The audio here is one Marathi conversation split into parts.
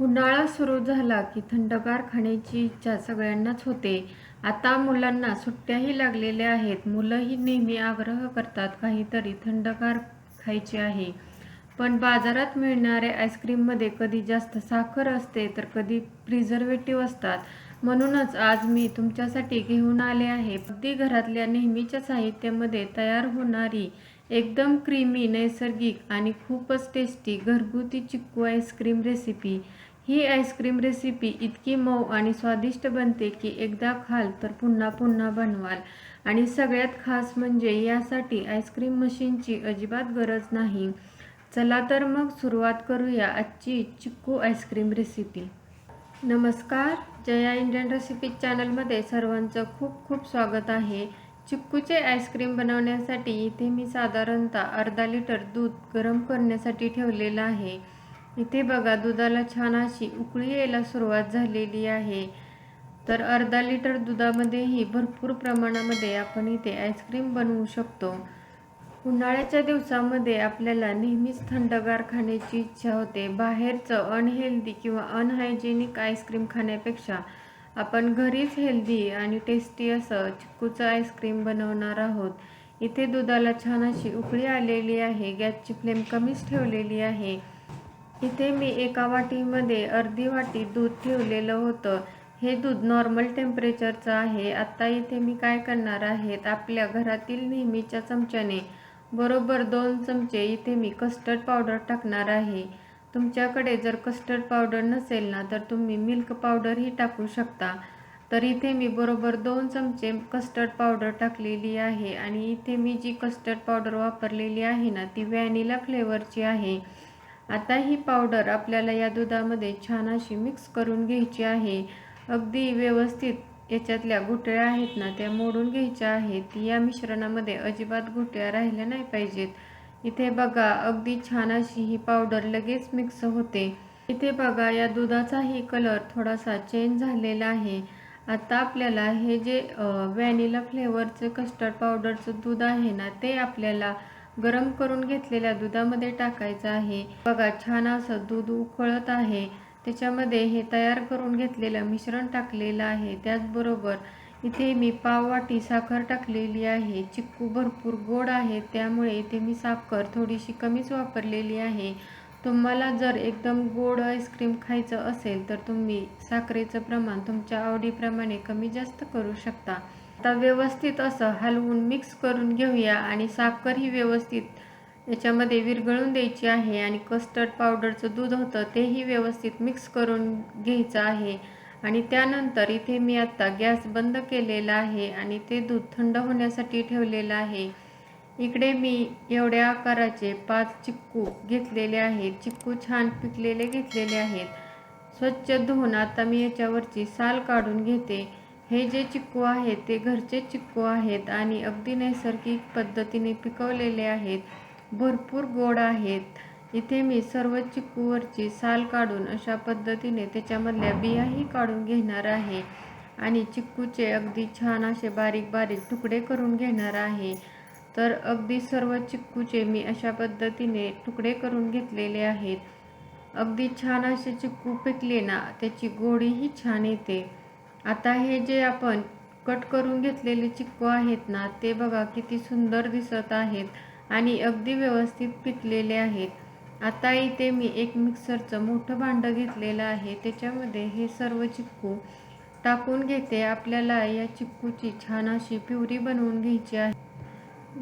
उन्हाळा सुरू झाला की थंडगार खाण्याची इच्छा सगळ्यांनाच होते. आता मुलांना सुट्ट्याही लागलेल्या आहेत. मुलंही नेहमी आग्रह करतात काहीतरी थंडगार खायचे आहे. पण बाजारात मिळणाऱ्या आईस्क्रीममध्ये कधी जास्त साखर असते तर कधी प्रिझर्वेटिव्ह असतात. म्हणूनच आज मी तुमच्यासाठी घेऊन आले आहे अगदी घरातल्या नेहमीच्या साहित्यामध्ये तयार होणारी एकदम क्रीमी, नैसर्गिक आणि खूपच टेस्टी घरगुती चिक्कू आईस्क्रीम रेसिपी. ही आईस्क्रीम रेसिपी इतकी मऊ आणि स्वादिष्ट बनते की एकदा खाल तर पुन्हा पुन्हा बनवाल. आणि सगळ्यात खास म्हणजे यासाठी आईस्क्रीम मशीनची अजिबात गरज नाही. चला तर मग सुरुवात करूया आजची चिक्कू आईस्क्रीम रेसिपी. नमस्कार, जया इंडियन रेसिपी चॅनलमध्ये सर्वांचं खूप खूप स्वागत आहे. चिक्कूचे आईस्क्रीम बनवण्यासाठी इथे मी साधारणतः अर्धा लिटर दूध गरम करण्यासाठी ठेवलेलं आहे. इथे बघा दुधाला छान अशी उकळी यायला सुरुवात झालेली आहे. तर अर्धा लिटर दुधामध्येही भरपूर प्रमाणामध्ये आपण इथे आईस्क्रीम बनवू शकतो. उन्हाळ्याच्या दिवसामध्ये आपल्याला नेहमीच थंडगार खाण्याची इच्छा होते. बाहेरचं अनहेल्दी किंवा अनहायजेनिक आईस्क्रीम खाण्यापेक्षा आपण घरीच हेल्दी आणि टेस्टी असं चिक्कूचं आईस्क्रीम बनवणार आहोत. इथे दुधाला छान अशी उकळी आलेली आहे. गॅसची फ्लेम कमीच ठेवलेली आहे. इथे मी एका वाटीमध्ये अर्धी वाटी दूध ठेवलेलं होतं. हे दूध नॉर्मल टेम्परेचरचं आहे. आता इथे मी काय करणार आहे, आपल्या घरातील नेहमीच्या चमच्याने बरोबर 2 चमचे इथे मी कस्टर्ड पावडर टाकणार आहे. तुमच्याकडे जर कस्टर्ड पावडर नसेल ना तर तुम्ही मिल्क पावडरही टाकू शकता. तर इथे मी बरोबर 2 चमचे कस्टर्ड पावडर टाकलेली आहे. आणि इथे मी जी कस्टर्ड पावडर वापरलेली आहे ना ती व्हॅनिला फ्लेवरची आहे. आता ही पावडर आपल्याला या दुधामध्ये छान अशी मिक्स करून घ्यायची आहे. अगदी व्यवस्थित याच्यातल्या गुठळ्या आहेत ना त्या मोडून घ्यायच्या आहेत. या मिश्रणामध्ये अजिबात गुठळ्या राहिल्या नाही पाहिजेत. इथे बघा अगदी छान अशी ही पावडर लगेच मिक्स होते. इथे बघा या दुधाचाही कलर थोडासा चेंज झालेला आहे. आता आपल्याला हे जे व्हॅनिला फ्लेवरचे कस्टर्ड पावडरचं दूध आहे ना ते आपल्याला गरम करून घेतलेल्या दुधामध्ये टाकायचं आहे. बघा छान असं दूध उकळत आहे. त्याच्यामध्ये हे तयार करून घेतलेलं मिश्रण टाकलेलं आहे. त्याचबरोबर इथे मी पाव वाटी साखर टाकलेली आहे. चिक्कू भरपूर गोड आहे त्यामुळे इथे मी साखर थोडीशी कमीच वापरलेली आहे. तुम्हाला जर एकदम गोड आईस्क्रीम खायचं असेल तर तुम्ही साखरेचं प्रमाण तुमच्या आवडीप्रमाणे कमी जास्त करू शकता. आता व्यवस्थित असं हलवून मिक्स करून घेऊया. आणि साखर ही व्यवस्थित याच्यामध्ये विरघळून द्यायची आहे. आणि कस्टर्ड पावडरचं दूध होतं तेही व्यवस्थित मिक्स करून घ्यायचं आहे. आणि त्यानंतर इथे मी आता गॅस बंद केलेला आहे आणि ते दूध थंड होण्यासाठी ठेवलेलं आहे. इकडे मी एवढ्या आकाराचे 5 चिक्कू घेतलेले आहेत. चिक्कू छान पिकलेले घेतलेले आहेत. स्वच्छ धुवून आता मी याच्यावरची साल काढून घेते. हे जे चिक्कू आहेत ते घरचे चिक्कू आहेत आणि अगदी नैसर्गिक पद्धतीने पिकवलेले आहेत. भरपूर गोड आहेत. इथे मी सर्व चिक्कूवरची साल काढून अशा पद्धतीने त्याच्यामधल्या बियाही काढून घेणार आहे. आणि चिक्कूचे अगदी छान असे बारीक बारीक तुकडे करून घेणार आहे. तर अगदी सर्व चिक्कूचे मी अशा पद्धतीने तुकडे करून घेतलेले आहेत. अगदी छान असे चिक्कू पिकले ना त्याची गोडीही छान येते. आता हे जे आपण कट करून घेतलेले चिक्कू आहेत ना ते बघा किती सुंदर दिसत आहेत आणि अगदी व्यवस्थित पिकलेले आहेत. आता इथे मी एक मिक्सरचं मोठं भांडं घेतलेलं आहे. त्याच्यामध्ये हे सर्व चिक्कू टाकून घेते. आपल्याला या चिक्कूची छान अशी प्युरी बनवून घ्यायची आहे.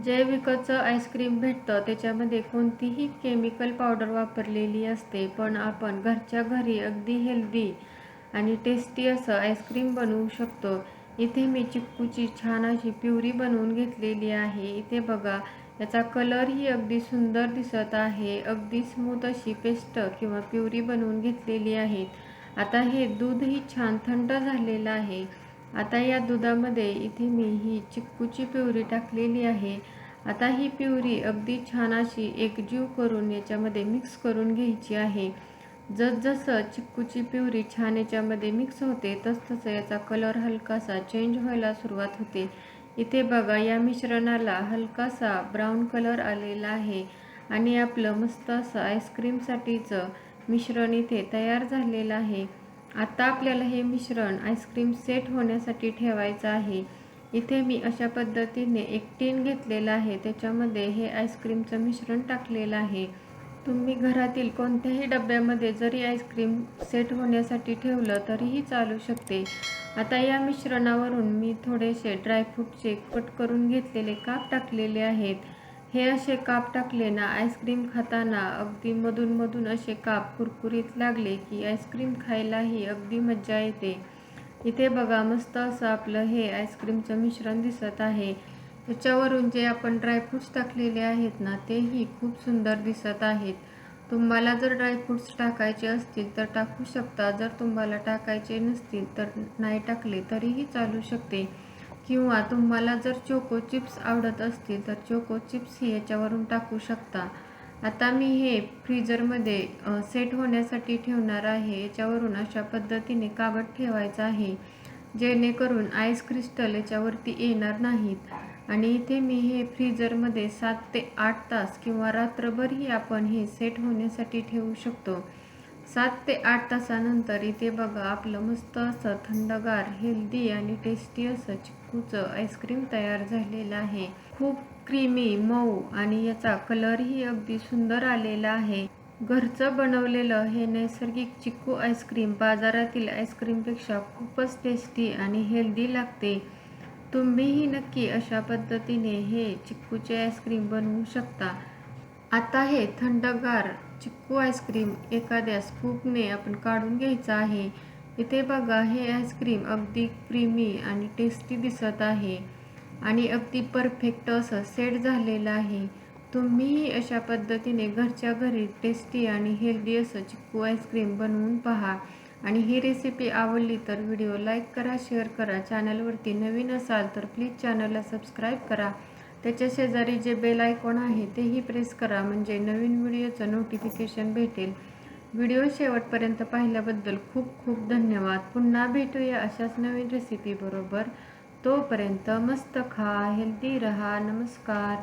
जे विकतचं आईस्क्रीम भेटतं त्याच्यामध्ये कोणतीही केमिकल पावडर वापरलेली असते. पण आपण घरच्या घरी अगदी हेल्दी आणि टेस्टी असं आईस्क्रीम बनवू शकतो. इथे मी चिक्कूची छान अशी प्युरी बनवून घेतलेली आहे. इथे बघा याचा कलरही अगदी सुंदर दिसत आहे. अगदी स्मूथ अशी पेस्ट किंवा प्युरी बनवून घेतलेली आहे. आता हे दूधही छान थंड झालेलं आहे. आता या दुधामध्ये इथे मी ही चिक्कूची प्युरी टाकलेली आहे. आता ही प्युरी अगदी छान अशी एकजीव करून याच्यामध्ये मिक्स करून घ्यायची आहे. जसजसं चिक्कूची प्युरी छान याच्यामध्ये मिक्स होते तसतसं याचा कलर हलकासा चेंज व्हायला सुरुवात होते. इथे बघा या मिश्रणाला हलकासा ब्राऊन कलर आलेला आहे. आणि आपलं मस्त असं आईस्क्रीमसाठीचं मिश्रण इथे तयार झालेलं आहे. आता आपल्याला हे मिश्रण आईस्क्रीम सेट होण्यासाठी ठेवायचं आहे. इथे मी अशा पद्धतीने एक टीन घेतलेला आहे, त्याच्यामध्ये हे आईस्क्रीमचं मिश्रण टाकलेलं आहे. तुम्ही घरातील कोणत्याही डब्यामध्ये जरी आईस्क्रीम सेट होण्यासाठी ठेवलं तरीही चालू शकते. आता या मिश्रणावरून मी थोडेसे ड्रायफ्रूटचे कट करून घेतलेले काप टाकलेले आहेत. हे असे काप टाकले ना, आईस्क्रीम खाताना अगदी मधून असे काप कुरकुरीत लागले की आईस्क्रीम खायलाही अगदी मज्जा येते. इथे बघा, मस्त असं आपलं हे आईस्क्रीमचं मिश्रण दिसत आहे. त्याच्यावरून जे आपण ड्रायफ्रूट्स टाकलेले आहेत ना, तेही खूप सुंदर दिसत आहेत. तुम्हाला जर ड्रायफ्रूट्स टाकायचे असतील तर टाकू शकता. जर तुम्हाला टाकायचे नसतील तर नाही टाकले तरीही चालू शकते. किंवा तुम्हाला जर चोको चिप्स आवडत असतील तर चोको चिप्सही याच्यावरून टाकू शकता. आता मी हे फ्रीजरमध्ये सेट होण्यासाठी ठेवणार आहे. याच्यावरून अशा पद्धतीने कागद ठेवायचा आहे, जेणेकरून आईस क्रिस्टल याच्यावरती येणार नाहीत. आणि इथे मी हे फ्रीजरमध्ये 7 ते 8 तास किंवा रात्रभरही आपण हे सेट होण्यासाठी ठेवू शकतो. 7 ते 8 तासानंतर इथे बघा, आपलं मस्त असं थंडगार, हेल्दी आणि टेस्टी असं चिक्कूचं आईस्क्रीम तयार झालेलं आहे. खूप क्रीमी, मऊ आणि याचा कलरही अगदी सुंदर आलेला आहे. घरचं बनवलेलं हे नैसर्गिक चिक्कू आईस्क्रीम बाजारातील आईस्क्रीमपेक्षा खूपच टेस्टी आणि हेल्दी लागते. तुम्हीही नक्की अशा पद्धतीने हे चिक्कूचे आईस्क्रीम बनवू शकता. आता हे थंडगार चिक्कू आईस्क्रीम एखाद्या स्कूपने आपण काढून घ्यायचं आहे. इथे बघा, हे आईस्क्रीम अगदी क्रीमी आणि टेस्टी दिसत आहे आणि अगदी परफेक्ट असं सेट झालेलं आहे. तुम्हीही अशा पद्धतीने घरच्या घरी टेस्टी आणि हेल्दी असं चिक्कू आईस्क्रीम बनवून पहा. आणि ही रेसिपी आवडली तर व्हिडिओ लाईक करा, शेअर करा. चॅनलवरती नवीन असाल तर प्लीज चॅनलला सबस्क्राईब करा. त्याच्या शेजारी जे बेल आयकॉन आहे तेही प्रेस करा, म्हणजे नवीन व्हिडिओचं नोटिफिकेशन भेटेल. व्हिडिओ शेवटपर्यंत पाहिल्याबद्दल खूप खूप धन्यवाद. पुन्हा भेटूया अशाच नवीन रेसिपी बरोबर. तोपर्यंत मस्त खा, हेल्दी रहा. नमस्कार.